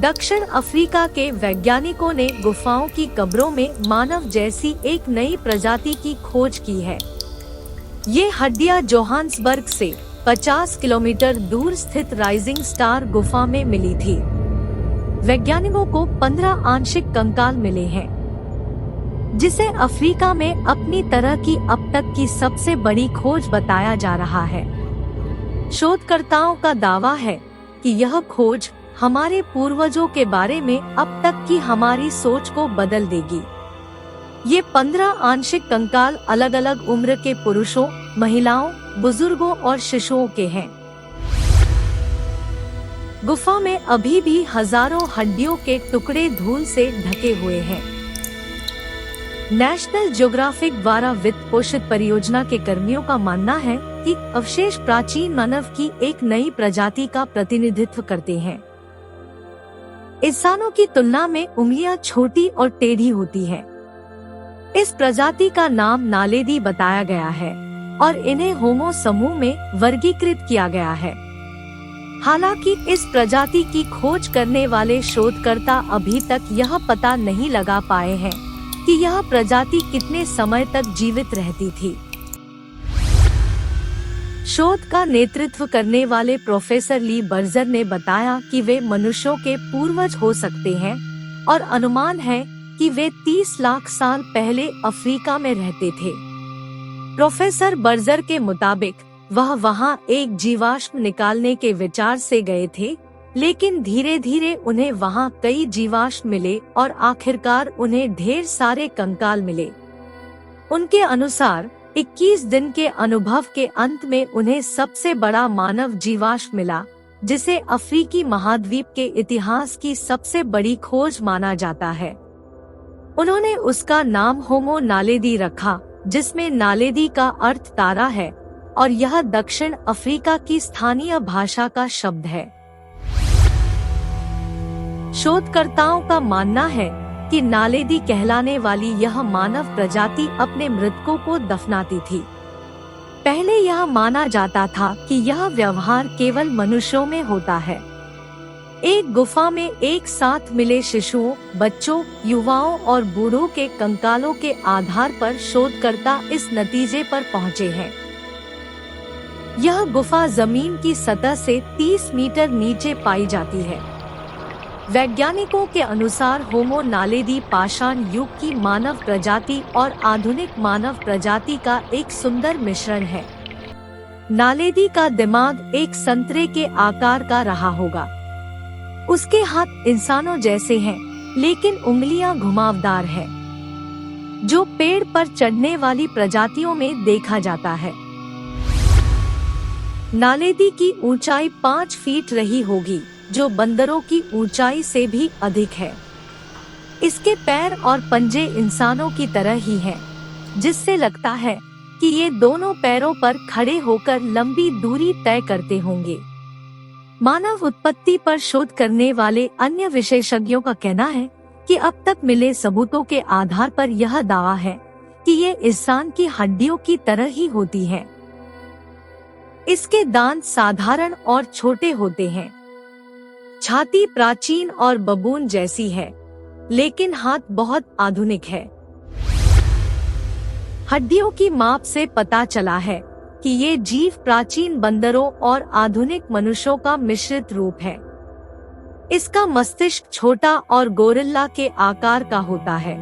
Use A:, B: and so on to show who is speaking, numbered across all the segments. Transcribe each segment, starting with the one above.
A: दक्षिण अफ्रीका के वैज्ञानिकों ने गुफाओं की कब्रों में मानव जैसी एक नई प्रजाति की खोज की है। ये हड्डियां जोहान्सबर्ग से 50 किलोमीटर दूर स्थित राइजिंग स्टार गुफा में मिली थी। वैज्ञानिकों को 15 आंशिक कंकाल मिले हैं, जिसे अफ्रीका में अपनी तरह की अब तक की सबसे बड़ी खोज बताया जा रहा है। शोधकर्ताओं का दावा है कि यह खोज हमारे पूर्वजों के बारे में अब तक की हमारी सोच को बदल देगी। ये 15 आंशिक कंकाल अलग अलग उम्र के पुरुषों, महिलाओं, बुजुर्गों और शिशुओं के हैं। गुफा में अभी भी हजारों हड्डियों के टुकड़े धूल से ढके हुए हैं। नेशनल ज्योग्राफिक द्वारा वित्त पोषित परियोजना के कर्मियों का मानना है कि अवशेष प्राचीन मानव की एक नई प्रजाति का प्रतिनिधित्व करते हैं। इंसानों की तुलना में उंगलियां छोटी और टेढ़ी होती हैं। इस प्रजाति का नाम नालेदी बताया गया है और इन्हें होमो समूह में वर्गीकृत किया गया है। हालांकि इस प्रजाति की खोज करने वाले शोधकर्ता अभी तक यह पता नहीं लगा पाए हैं कि यह प्रजाति कितने समय तक जीवित रहती थी। शोध का नेतृत्व करने वाले प्रोफेसर ली बर्जर ने बताया कि वे मनुष्यों के पूर्वज हो सकते हैं और अनुमान है कि वे 30 लाख साल पहले अफ्रीका में रहते थे। प्रोफेसर बर्जर के मुताबिक वह वहां एक जीवाश्म निकालने के विचार से गए थे, लेकिन धीरे धीरे उन्हें वहां कई जीवाश्म मिले और आखिरकार उन्हें ढेर सारे कंकाल मिले। उनके अनुसार 21 दिन के अनुभव के अंत में उन्हें सबसे बड़ा मानव जीवाश्म मिला, जिसे अफ्रीकी महाद्वीप के इतिहास की सबसे बड़ी खोज माना जाता है। उन्होंने उसका नाम होमो नालेदी रखा, जिसमें नालेदी का अर्थ तारा है और यह दक्षिण अफ्रीका की स्थानीय भाषा का शब्द है। शोधकर्ताओं का मानना है कि नालेदी कहलाने वाली यह मानव प्रजाति अपने मृतकों को दफनाती थी। पहले यह माना जाता था कि यह व्यवहार केवल मनुष्यों में होता है। एक गुफा में एक साथ मिले शिशुओं, बच्चों, युवाओं और बूढ़ों के कंकालों के आधार पर शोधकर्ता इस नतीजे पर पहुंचे हैं। यह गुफा जमीन की सतह से 30 मीटर नीचे पाई जाती है। वैज्ञानिकों के अनुसार होमो नालेदी पाषाण युग की मानव प्रजाति और आधुनिक मानव प्रजाति का एक सुंदर मिश्रण है। नालेदी का दिमाग एक संतरे के आकार का रहा होगा। उसके हाथ इंसानों जैसे हैं, लेकिन उंगलियां घुमावदार हैं, जो पेड़ पर चढ़ने वाली प्रजातियों में देखा जाता है। नालेदी की ऊंचाई 5 फीट रही होगी, जो बंदरों की ऊंचाई से भी अधिक है। इसके पैर और पंजे इंसानों की तरह ही हैं, जिससे लगता है कि ये दोनों पैरों पर खड़े होकर लंबी दूरी तय करते होंगे। मानव उत्पत्ति पर शोध करने वाले अन्य विशेषज्ञों का कहना है कि अब तक मिले सबूतों के आधार पर यह दावा है कि ये इंसान की हड्डियों की तरह ही होती हैं। इसके दांत साधारण और छोटे होते हैं। छाती प्राचीन और बबून जैसी है, लेकिन हाथ बहुत आधुनिक है। हड्डियों की माप से पता चला है कि ये जीव प्राचीन बंदरों और आधुनिक मनुष्यों का मिश्रित रूप है। इसका मस्तिष्क छोटा और गोरिल्ला के आकार का होता है।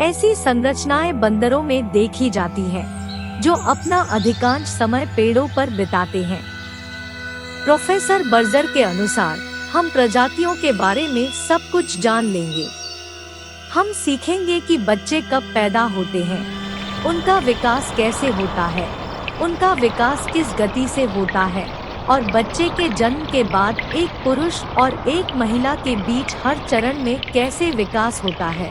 A: ऐसी संरचनाएं बंदरों में देखी जाती हैं, जो अपना अधिकांश समय पेड़ों पर बिताते हैं। प्रोफेसर बर्जर के अनुसार हम प्रजातियों के बारे में सब कुछ जान लेंगे। हम सीखेंगे कि बच्चे कब पैदा होते हैं, उनका विकास कैसे होता है, उनका विकास किस गति से होता है और बच्चे के जन्म के बाद एक पुरुष और एक महिला के बीच हर चरण में कैसे विकास होता है।